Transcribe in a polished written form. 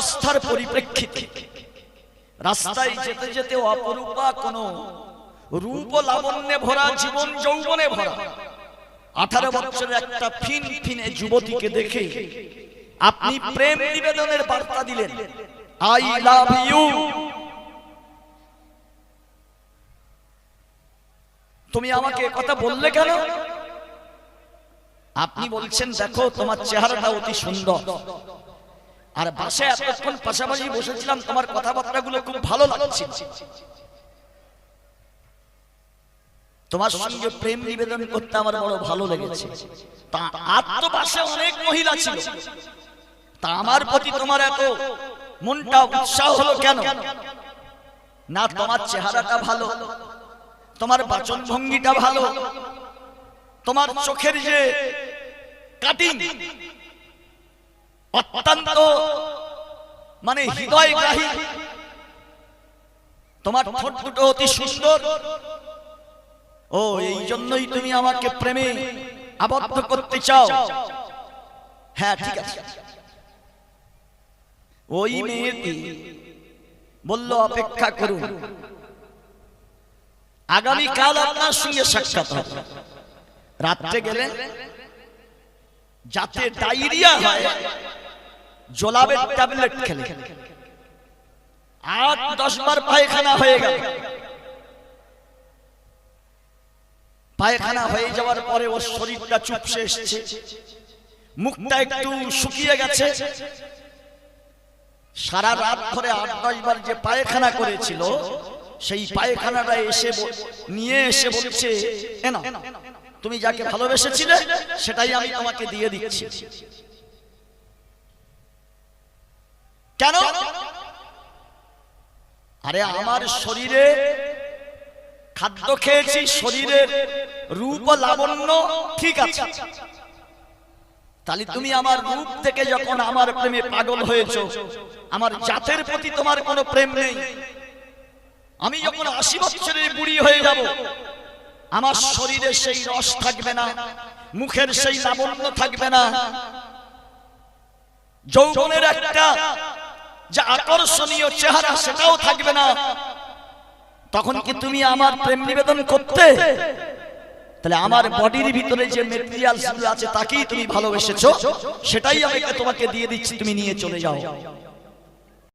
অবস্থার পরিপ্রেক্ষিতে রাস্তায় যেতে যেতে অপরূপা কোন রূপ লাবণ্যে ভরা, জীবন যৌবনে ভরা 18 বছরের একটা ফিনফিনে যুবতীকে দেখে আপনি প্রেম নিবেদনের বার্তা দিলেন, আই লাভ ইউ। তুমি আমাকে কথা বললে কেন? আপনি বলছেন দেখো তোমার চেহারাটা অতি সুন্দর, আর বাসে এতক্ষণ পাশাপাশি বসেছিলাম, তোমার কথাবার্তাগুলো খুব ভালো লাগছে, তোমার সঙ্গে প্রেম নিবেদন করতে আমার বড় ভালো লেগেছে। তা আর তো বাসে অনেক মহিলা ছিল, তা আমার প্রতি তোমার এত মনটা উৎসাহ হলো কেন? না তোমার চেহারাটা ভালো, তোমার বাচন ভঙ্গিটা ভালো, তোমার চোখের যে কাটিং অত্যন্ত মানে হৃদয়গ্রাহী, তোমার ঠোঁট দুটো অতি সুন্দর। ও এই জন্যই তুমি আমাকে প্রেমে আবদ্ধ করতে চাও? হ্যাঁ ঠিক আছে। ওই মেয়েটি বলল অপেক্ষা করুন, আগামীকাল আপনার সঙ্গে সাক্ষাৎ হবে। রাত্রে গেলেন, যাতে ডায়রিয়া হয় জোলাবের ট্যাবলেট খেলে 8-10 বার পায়খানা হয়ে গেল। পায়খানা হয়ে যাওয়ার পরে ওর শরীরটা চুপসে এসেছে, মুখটা একটু শুকিয়ে গেছে। সারা রাত ধরে 8-10 বার যে পায়খানা করেছিল, সেই পায়খানাটা নিয়ে এসে বলছে, এনা তুমি যাকে ভালোবেসেছিলে সেটাই আমি তোমাকে দিয়ে দিচ্ছি। কেন? আরে আমার শরীরে খাদ্য খেয়েছি, শরীরের রূপ ও লাবণ্য ঠিক আছে, তাহলে তুমি আমার রূপ থেকে যখন আমার প্রেমে পাগল হয়েছো, আমার জাতের প্রতি তোমার কোনো প্রেম নেই। আমি যখন 80 বছরের বুড়ি হয়ে যাব, আমার শরীরে সেই রস থাকবে না, মুখের সেই লাবণ্য থাকবে না, যৌবনের একটা যে আকর্ষণীয় চেহারা সেটাও থাকবে না। তখন কি তুমি আমার প্রেম নিবেদন করতে? তাহলে আমার বডির ভিতরে যে মেটেরিয়ালস আছে তাকেই তুমি ভালোবেসেছো, সেটাই আমি তোমাকে দিয়ে দিচ্ছি, তুমি নিয়ে চলে যাও।